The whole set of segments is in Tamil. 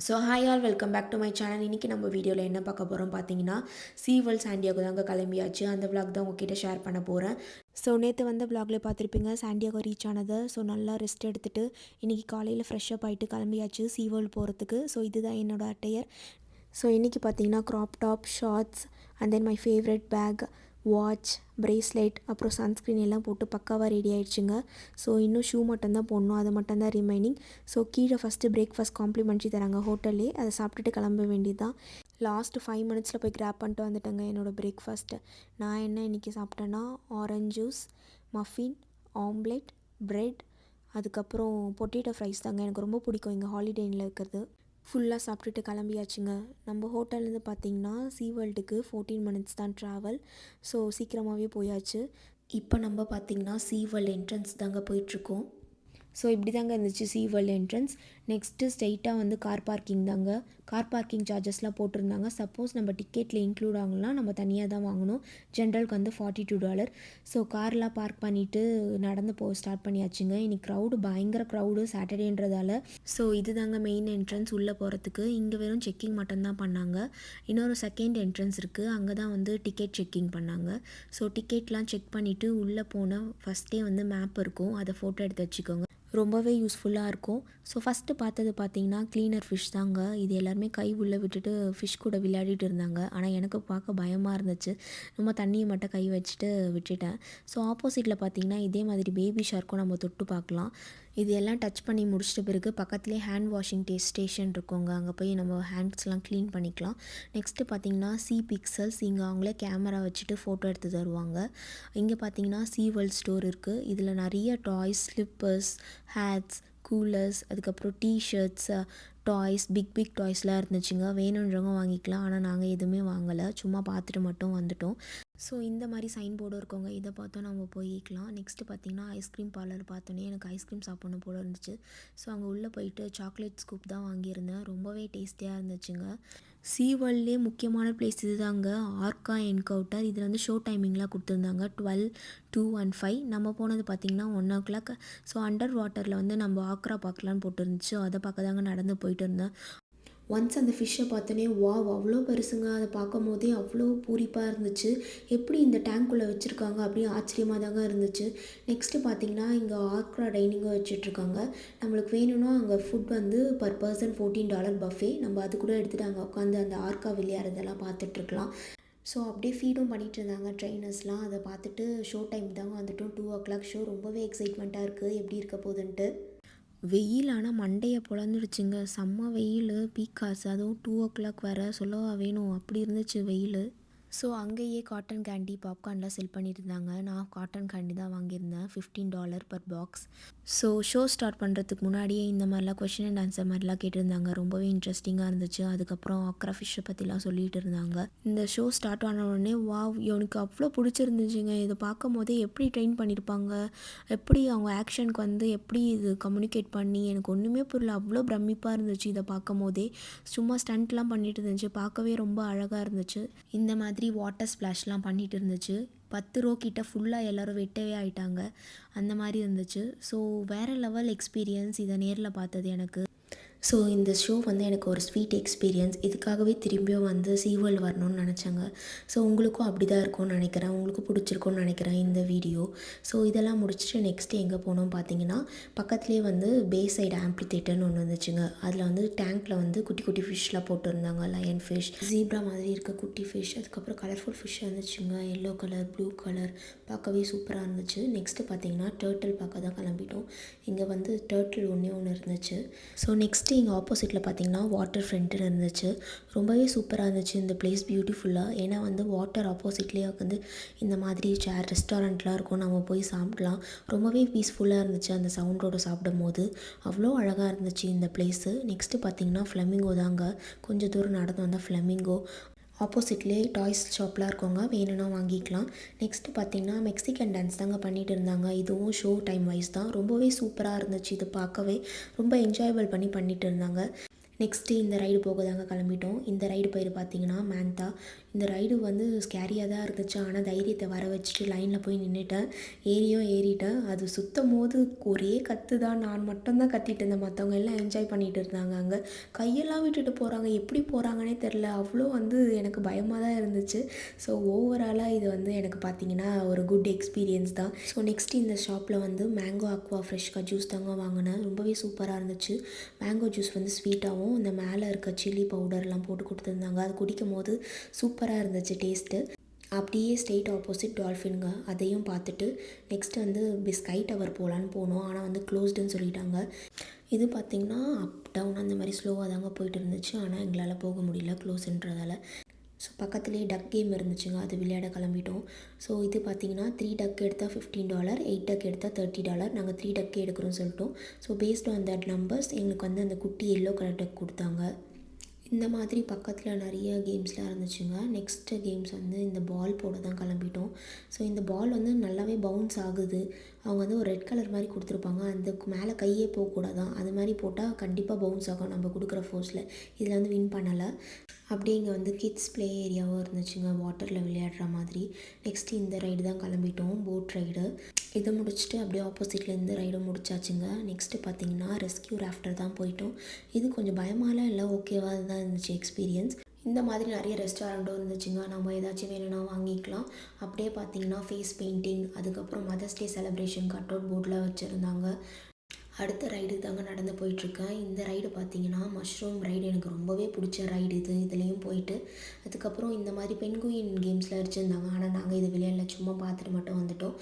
So hi all welcome back to my channel. இன்றைக்கி நம்ம வீடியோவில் என்ன பார்க்க போகிறோம் பார்த்தீங்கன்னா, சீவல் சாண்டியாகோ தாங்க கிளம்பியாச்சு. அந்த vlog தான் உங்ககிட்ட ஷேர் பண்ண போகிறேன். ஸோ நேற்று வந்த vlogல பார்த்துருப்பீங்க சாண்டியாகோ ரீச் ஆனதை. ஸோ நல்லா ரெஸ்ட் எடுத்துகிட்டு இன்றைக்கி காலையில் ஃப்ரெஷ்ஷப் ஆகிட்டு கிளம்பியாச்சு சீவல் போகிறதுக்கு. ஸோ இதுதான் என்னோடய அட்டையர். ஸோ இன்றைக்கி பார்த்தீங்கன்னா crop top, shorts and then my favourite bag, watch, bracelet, அப்புறம் சன்ஸ்க்ரீன் எல்லாம் போட்டு பக்காவாக ரெடி ஆகிடுச்சுங்க. ஸோ இன்னும் ஷூ மட்டும்தான் போடணும், அது மட்டும்தான் ரிமைனிங். ஸோ கீழே ஃபஸ்ட்டு பிரேக்ஃபாஸ்ட் காம்ப்ளிமெண்ட்ரி தராங்க ஹோட்டல்லே, அதை சாப்பிட்டுட்டு கிளம்ப வேண்டியது தான். லாஸ்ட்டு 5 மினிட்ஸில் போய் கிராப் பண்ணிட்டு வந்துட்டேங்க என்னோடய பிரேக்ஃபாஸ்ட்டு. நான் என்ன இன்றைக்கி சாப்பிட்டேன்னா orange juice, muffin, omelette, bread, அதுக்கப்புறம் பொட்டேட்டோ ஃப்ரைஸ் தாங்க. எனக்கு ரொம்ப பிடிக்கும் இங்கே ஹாலிடே இன்னில் இருக்கிறது. ஃபுல்லாக சாப்பிட்டுட்டு கிளம்பியாச்சுங்க. நம்ம ஹோட்டல்லேருந்து பார்த்தீங்கன்னா சீ வேர்ல்டுக்கு 14 மினிட்ஸ் தான் ட்ராவல். ஸோ சீக்கிரமாகவே போயாச்சு. இப்போ நம்ம பார்த்தீங்கன்னா சீ வேர்ல்டு என்ட்ரன்ஸ் தாங்க போயிட்டுருக்கோம். ஸோ இப்படி தாங்க இருந்துச்சு சீ வேர்ல்டு என்ட்ரன்ஸ். நெக்ஸ்ட்டு ஸ்ட்ரைட்டாக வந்து கார் பார்க்கிங் தாங்க. கார் பார்க்கிங் சார்ஜஸ்லாம் போட்டிருந்தாங்க. சப்போஸ் நம்ம டிக்கெட்டில் இன்க்ளூட் ஆகலாம், நம்ம தனியாக தான் வாங்கணும். ஜென்ரலுக்கு வந்து $42. ஸோ கார்லாம் பார்க் பண்ணிவிட்டு நடந்து போக ஸ்டார்ட் பண்ணியாச்சுங்க. இன்றைக்கி பயங்கர க்ரௌடு சாட்டர்டேன்றதால. ஸோ இது தாங்க மெயின் என்ட்ரன்ஸ் உள்ளே போகிறதுக்கு. இங்கே வெறும் செக்கிங் மட்டும்தான் பண்ணாங்க. இன்னொரு செகண்ட் என்ட்ரன்ஸ் இருக்குது, அங்கே தான் வந்து டிக்கெட் செக்கிங் பண்ணாங்க. ஸோ டிக்கெட்லாம் செக் பண்ணிவிட்டு உள்ளே போனால் ஃபஸ்ட்டே வந்து மேப் இருக்கும், அதை ஃபோட்டோ எடுத்து வச்சுக்கோங்க. ரொம்பவே யூஸ்ஃபுல்லாக இருக்கும். ஸோ ஃபஸ்ட்டு பார்த்தது பார்த்தீங்கன்னா க்ளீனர் ஃபிஷ் தாங்க. இது எல்லாருமே கை உள்ளே விட்டுட்டு ஃபிஷ் கூட விளையாடிட்டு இருந்தாங்க. ஆனால் எனக்கு பார்க்க பயமாக இருந்துச்சு. நம்ம தண்ணியை மட்டும் கை வச்சுட்டு விட்டுட்டேன். ஸோ ஆப்போசிட்டில் பார்த்தீங்கன்னா இதே மாதிரி பேபி ஷார்க்கும் நம்ம தொட்டு பார்க்கலாம். இது எல்லாம் டச் பண்ணி முடிச்சிட்ட பிறகு பக்கத்துலேயே ஹேண்ட் வாஷிங் ஸ்டேஷன் இருக்குங்க. அங்கே போய் நம்ம ஹேண்ட்ஸ்லாம் க்ளீன் பண்ணிக்கலாம். நெக்ஸ்ட்டு பார்த்தீங்கன்னா சி பிக்சல்ஸ், இங்கே அவங்களே கேமரா வச்சுட்டு ஃபோட்டோ எடுத்து தருவாங்க. இங்கே பார்த்தீங்கன்னா சீ வேர்ல்ட் ஸ்டோர் இருக்குது. இதில் நிறைய டாய்ஸ், ஸ்லிப்பர்ஸ், ஹேட்ஸ், கூலர்ஸ், அதுக்கப்புறம் டிஷர்ட்ஸ், டாய்ஸ், பிக் டாய்ஸ்லாம் இருந்துச்சுங்க. வேணுன்றவங்க வாங்கிக்கலாம். ஆனால் நாங்கள் எதுவுமே வாங்கலை, சும்மா பார்த்துட்டு மட்டும் வந்துட்டோம். ஸோ இந்த மாதிரி சைன் போர்டும் இருக்கவங்க இதை பார்த்தோம் நம்ம போய்க்கலாம். நெக்ஸ்ட்டு பார்த்திங்கன்னா ஐஸ்கிரீம் பார்லர் பார்த்தோன்னே எனக்கு ஐஸ்கிரீம் சாப்பிட்ணும் போல் இருந்துச்சு. ஸோ அங்கே உள்ளே போயிட்டு சாக்லேட் ஸ்கூப் தான் வாங்கியிருந்தேன். ரொம்பவே டேஸ்டியாக இருந்துச்சுங்க. சீ வேர்ல்ட்லேயே முக்கியமான பிளேஸ் இது தாங்க, ஆர்கா என்கவுண்டர். இதில் வந்து ஷோ டைமிங்லாம் கொடுத்துருந்தாங்க 12, 2 and 5. நம்ம போனது பார்த்திங்கன்னா 1 o'clock. ஸோ அண்டர் வாட்டரில் வந்து நம்ம ஆக்ரா பார்க்கலான்னு போட்டுருந்துச்சு. அதை பார்க்க தாங்க நடந்து போயிட்டு இருந்தேன். ஒன்ஸ் அந்த ஃபிஷ்ஷை பார்த்தோன்னே வாவ் அவ்வளோ பெருசுங்க. அதை பார்க்கும் போதே அவ்வளோ பூரிப்பாக இருந்துச்சு. எப்படி இந்த டேங்க்குள்ளே வச்சுருக்காங்க அப்படின்னு ஆச்சரியமாக தாங்க இருந்துச்சு. நெக்ஸ்ட்டு பார்த்திங்கன்னா இங்கே ஆக்ரா டைனிங்கும் வச்சுட்ருக்காங்க. நம்மளுக்கு வேணும்னா அங்கே ஃபுட் வந்து பர் பர்சன் $14 பஃபே. நம்ம அது கூட எடுத்துகிட்டு அங்கே உட்காந்து அந்த ஆர்கா விளையாடுறதெல்லாம் பார்த்துட்ருக்கலாம். ஸோ அப்படியே ஃபீடும் பண்ணிகிட்டு இருந்தாங்க ட்ரெயினர்ஸ்லாம். அதை பார்த்துட்டு ஷோ டைம் தாங்க வந்துட்டோம். 2 o'clock ஷோ. ரொம்பவே எக்ஸைட்மெண்ட்டாக இருக்குது எப்படி இருக்க போகுதுன்ட்டு. வெயில் ஆனால் மண்டையை பொழந்துடுச்சுங்க. செம்ம வெயில், பீக்காசு. அதுவும் 2 o'clock வேறு, சொல்லவா வேணும், அப்படி இருந்துச்சு வெயில். ஸோ அங்கேயே காட்டன் கேண்டி, பாப்கார்ன்லாம் செல் பண்ணிட்டு இருந்தாங்க. நான் காட்டன் கேண்டி தான் வாங்கியிருந்தேன், $15 per box. So show start பண்ணுறதுக்கு முன்னாடியே இந்த மாதிரிலாம் கொஷின் அண்ட் ஆன்சர் மாதிரிலாம் கேட்டிருந்தாங்க. ரொம்பவே இன்ட்ரெஸ்டிங்காக இருந்துச்சு. அதுக்கப்புறம் ஆக்ரா ஃபிஷ்ஷை பற்றிலாம் சொல்லிகிட்டு இருந்தாங்க. இந்த ஷோ ஸ்டார்ட் ஆன உடனே வாவ் எனக்கு அவ்வளோ பிடிச்சிருந்துச்சுங்க. இதை பார்க்கும் போதே எப்படி ட்ரெயின் பண்ணியிருப்பாங்க, எப்படி அவங்க ஆக்ஷனுக்கு வந்து எப்படி இது கம்யூனிகேட் பண்ணி, எனக்கு ஒன்றுமே புரியல. அவ்வளோ பிரமிப்பாக இருந்துச்சு இதை பார்க்கும் போதே. சும்மா ஸ்டண்ட்லாம் பண்ணிட்டு இருந்துச்சு, பார்க்கவே ரொம்ப அழகாக இருந்துச்சு. இந்த மாதிரி வாட்டர் ஸ்ப்ளாஷ்லாம் பண்ணிகிட்டு இருந்துச்சு. 10 row கிட்ட ஃபுல்லாக எல்லோரும் வெட்டவே ஆகிட்டாங்க, அந்த மாதிரி இருந்துச்சு. ஸோ வேறு லெவல் எக்ஸ்பீரியன்ஸ் இதை நேரில் பார்த்தது எனக்கு. ஸோ இந்த ஷோ வந்து எனக்கு ஒரு ஸ்வீட் எக்ஸ்பீரியன்ஸ். இதுக்காகவே திரும்பியும் வந்து சீ வேர்ல்டு வரணும்னு நினச்சாங்க. ஸோ உங்களுக்கும் அப்படி தான் இருக்கும்னு நினைக்கிறேன், உங்களுக்கும் பிடிச்சிருக்கும்னு நினைக்கிறேன் இந்த வீடியோ. ஸோ இதெல்லாம் முடிச்சுட்டு நெக்ஸ்ட்டு எங்கே போனோம் பார்த்தீங்கன்னா, பக்கத்துலேயே வந்து பே சைடு ஆம்பி தேட்டர்னு ஒன்று வந்துச்சுங்க. அதில் வந்து டேங்க்கில் வந்து குட்டி குட்டி ஃபிஷ்லாம் போட்டுருந்தாங்க. லயன் ஃபிஷ், ஜீப்ரா மாதிரி இருக்க குட்டி ஃபிஷ், அதுக்கப்புறம் கலர்ஃபுல் ஃபிஷ் இருந்துச்சுங்க. எல்லோ கலர், ப்ளூ கலர், பார்க்கவே சூப்பராக இருந்துச்சு. நெக்ஸ்ட்டு பார்த்தீங்கன்னா டர்ட்டில் பார்க்க தான் கிளம்பிட்டோம். இங்கே வந்து டர்ட்டில் ஒன்று இருந்துச்சு. ஸோ நெக்ஸ்ட்டு இங்கே ஆப்போசிட்டில் பார்த்தீங்கன்னா வாட்டர் ஃப்ரண்ட்டு இருந்துச்சு. ரொம்பவே சூப்பராக இருந்துச்சு இந்த பிளேஸ், பியூட்டிஃபுல்லாக. ஏன்னா வந்து வாட்டர் ஆப்போசிட்லேயே வந்து இந்த மாதிரி சேர் ரெஸ்டாரண்ட்லாம் இருக்கும், நம்ம போய் சாப்பிடலாம். ரொம்பவே பீஸ்ஃபுல்லாக இருந்துச்சு அந்த சவுண்டோடு சாப்பிடும் போது. அவ்வளோ அழகாக இருந்துச்சு இந்த பிளேஸு. நெக்ஸ்ட்டு பார்த்தீங்கன்னா ஃப்ளெமிங்கோ தாங்க. கொஞ்சம் தூரம் நடந்து வந்தால் ஃப்ளெமிங்கோ. ஆப்போசிட்லேயே டாய்ஸ் ஷாப்லாம் இருக்கவங்க வேணும்னா வாங்கிக்கலாம். நெக்ஸ்ட்டு பார்த்திங்கன்னா மெக்சிகன் டான்ஸ் தாங்க பண்ணிகிட்டு இருந்தாங்க. இதுவும் ஷோ டைம் வைஸ் தான். ரொம்பவே சூப்பராக இருந்துச்சு. இது பார்க்கவே ரொம்ப என்ஜாயபிள் பண்ணிகிட்டு இருந்தாங்க. நெக்ஸ்ட்டு இந்த ரைடு போக தாங்க கிளம்பிட்டோம். இந்த ரைடு பேர் பார்த்தீங்கன்னா மேங்தா. இந்த ரைடு வந்து ஸ்கேரியாக தான் இருந்துச்சு. ஆனால் தைரியத்தை வர வச்சுட்டு லைனில் போய் நின்றுட்டேன். ஏறிட்டேன். அது சுத்தம்போது ஒரே கத்து தான். நான் மட்டும் தான் கத்திட்டு இருந்தேன். மற்றவங்க எல்லாம் என்ஜாய் பண்ணிகிட்டு இருந்தாங்க. அங்கே கையெல்லாம் விட்டுட்டு போகிறாங்க. எப்படி போகிறாங்கன்னே தெரில. அவ்வளோ வந்து எனக்கு பயமாக தான் இருந்துச்சு. ஸோ ஓவராலாக இது வந்து எனக்கு பார்த்தீங்கன்னா ஒரு குட் எக்ஸ்பீரியன்ஸ் தான். ஸோ நெக்ஸ்ட் இந்த ஷாப்பில் வந்து மேங்கோ அக்வா ஃப்ரெஷ்காக ஜூஸ் தாங்க வாங்கினேன். ரொம்பவே சூப்பராக இருந்துச்சு. மேங்கோ ஜூஸ் வந்து ஸ்வீட்டாகவும் இந்த மேலே இருக்க சில்லி பவுடர்லாம் போட்டு கொடுத்துருந்தாங்க. அது குடிக்கும் போது சூப்பராக இருந்துச்சு டேஸ்ட்டு. அப்படியே ஸ்ட்ரெயிட் ஆப்போசிட் டால்ஃபின்ங்க, அதையும் பார்த்துட்டு நெக்ஸ்ட் வந்து ஸ்கை டவர் போகலான்னு போனோம். ஆனால் வந்து க்ளோஸ்டுன்னு சொல்லிட்டாங்க. இது பார்த்திங்கன்னா அப் டவுன் அந்த மாதிரி ஸ்லோவாக தாங்க போயிட்டு இருந்துச்சு. ஆனால் எங்களால் போக முடியல க்ளோஸ்ன்றதால. ஸோ பக்கத்துலேயே டக் கேம் இருந்துச்சுங்க, அது விளையாட கிளம்பிட்டோம். ஸோ இது பார்த்திங்கன்னா 3 டக் எடுத்தால் $15, 8 டக் எடுத்தால் $30. நாங்கள் 3 டக்கே எடுக்கிறோன்னு சொல்லிட்டோம். So based on that numbers எங்களுக்கு வந்து அந்த குட்டி எல்லோ கலர் டக் கொடுத்தாங்க. இந்த மாதிரி பக்கத்தில் நிறைய கேம்ஸ்லாம் இருந்துச்சுங்க. நெக்ஸ்ட்டு கேம்ஸ் வந்து இந்த பால் போட தான் கிளம்பிட்டோம். ஸோ இந்த பால் வந்து நல்லாவே பவுன்ஸ் ஆகுது. அவங்க வந்து ஒரு ரெட் கலர் மாதிரி கொடுத்துருப்பாங்க. அதுக்கு மேலே கையே போகக்கூடாதான். அது மாதிரி போட்டால் கண்டிப்பாக பவுன்ஸ் ஆகும் நம்ம கொடுக்குற ஃபோர்ஸில். இதில் வந்து வின் பண்ணலை. அப்படியே இங்கே வந்து கிட்ஸ் ப்ளே ஏரியாவும் இருந்துச்சுங்க, வாட்டரில் விளையாடுற மாதிரி. நெக்ஸ்ட்டு இந்த ரைடு தான் கிளம்பிட்டோம், போட் ரைடு. இதை முடிச்சுட்டு அப்படியே ஆப்போசிட்டில் இந்த ரைடும் முடிச்சாச்சுங்க. நெக்ஸ்ட்டு பார்த்தீங்கன்னா ரெஸ்கியூ ராஃப்டர் தான் போயிட்டோம். இது கொஞ்சம் பயமாலாம் இல்லை, ஓகேவாக தான் இருந்துச்சு எக்ஸ்பீரியன்ஸ். இந்த மாதிரி நிறைய ரெஸ்டாரண்ட்டும் இருந்துச்சுங்க. நம்ம ஏதாச்சும் வேணும்னா வாங்கிக்கலாம். அப்படியே பார்த்தீங்கன்னா ஃபேஸ் பெயிண்டிங், அதுக்கப்புறம் mother's day celebration cut out போர்டில் வச்சுருந்தாங்க. அடுத்த ரைடு தாங்க நடந்து போயிட்டுருக்கேன். இந்த ரைடு பார்த்தீங்கன்னா மஷ்ரூம் ரைடு, எனக்கு ரொம்பவே பிடிச்ச ரைடு இது. இதுலேயும் போயிட்டு அதுக்கப்புறம் இந்த மாதிரி பென்குயின் கேம்ஸில் வச்சுருந்தாங்க. ஆனால் நாங்கள் இது விளையாடல, சும்மா பார்த்துட்டு மட்டும் வந்துட்டோம்.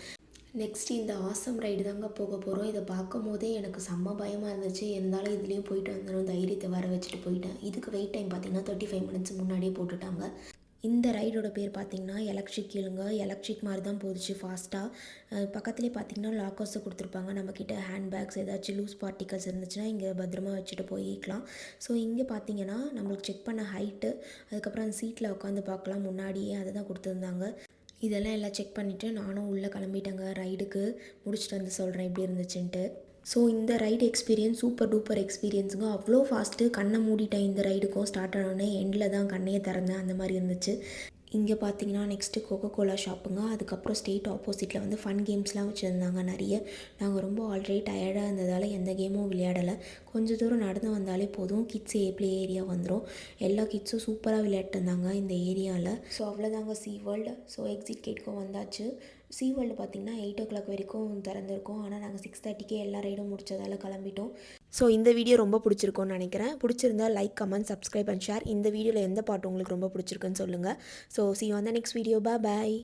நெக்ஸ்ட்டு இந்த ஆசம் ரைடு தாங்க போக போகிறோம். இதை பார்க்கும் போதே எனக்கு செம்ம பயமாக இருந்துச்சு. இருந்தாலும் இதுலேயும் போயிட்டு வந்துடும், தைரியத்தை வர வச்சுட்டு போயிட்டேன். இதுக்கு வெயிட் டைம் பார்த்திங்கன்னா 35 மினிட்ஸ் முன்னாடியே போட்டுட்டாங்க. இந்த ரைடோட பேர் பார்த்திங்கன்னா எலக்ட்ரிக் ஹில்லுங்க. எலக்ட்ரிக் மாதிரி தான் போகுச்சு ஃபாஸ்ட்டாக. பக்கத்துலேயே பார்த்திங்கன்னா லாக்கர்ஸும் கொடுத்துருப்பாங்க. நம்மக்கிட்ட ஹேண்ட்பேக்ஸ் ஏதாச்சும் லூஸ் பார்ட்டிகல்ஸ் இருந்துச்சுன்னா இங்கே பத்திரமா வச்சுட்டு போய்க்கலாம். ஸோ இங்கே பார்த்திங்கன்னா நம்மளுக்கு செக் பண்ண ஹைட்டு, அதுக்கப்புறம் அந்த சீட்டில் உட்காந்து பார்க்கலாம், முன்னாடியே அதை தான் கொடுத்துருந்தாங்க. இதெல்லாம் எல்லாம் செக் பண்ணிவிட்டு நானும் உள்ளே கிளம்பிட்டேங்க ரைடுக்கு. முடிச்சுட்டு வந்து சொல்கிறேன் எப்படி இருந்துச்சுன்ட்டு. ஸோ இந்த ரைடு எக்ஸ்பீரியன்ஸ் சூப்பர் டூப்பர் எக்ஸ்பீரியன்ஸுங்க. அவ்வளோ ஃபாஸ்ட்டு, கண்ணை மூடிட்டேன் இந்த ரைடுக்கும். ஸ்டார்ட் ஆனோடனே எண்டில் தான் கண்ணையே திறந்தேன், அந்த மாதிரி இருந்துச்சு. இங்கே பார்த்தீங்கன்னா நெக்ஸ்ட்டு கோகோ கோலா ஷாப்புங்க. அதுக்கப்புறம் ஸ்ட்ரெயிட் ஆப்போசிட்டில் வந்து ஃபன் கேம்ஸ்லாம் வச்சுருந்தாங்க நிறைய. நாங்கள் ரொம்ப ஆல்ரெடி டயர்டாக இருந்ததால் எந்த கேமும் விளையாடலை. கொஞ்சம் தூரம் நடந்து வந்தாலே போதும், கிட்ஸ் ப்ளே ஏரியா வந்துடும். எல்லா கிட்ஸும் சூப்பராக விளையாட்டு இருந்தாங்க இந்த ஏரியாவில். ஸோ அவ்வளோதாங்க சீ வேர்ல்டு. ஸோ எக்ஸிட் கேட்கும் வந்தாச்சு. சீ வேர்ல்டு பார்த்திங்கன்னா 8 o'clock வரைக்கும் திறந்துருக்கோம். ஆனால் நாங்கள் 6:30க்கே எல்லா ரைடும் முடிச்சதால் கிளம்பிட்டோம். ஸோ இந்த வீடியோ ரொம்ப பிடிச்சிருக்கும்னு நினைக்கிறேன். பிடிச்சிருந்தா like, comment, subscribe and share. இந்த வீடியோவில் எந்த பாட்டு உங்களுக்கு ரொம்ப பிடிச்சிருக்குன்னு சொல்லுங்கள். So see you on the next video. Bye bye.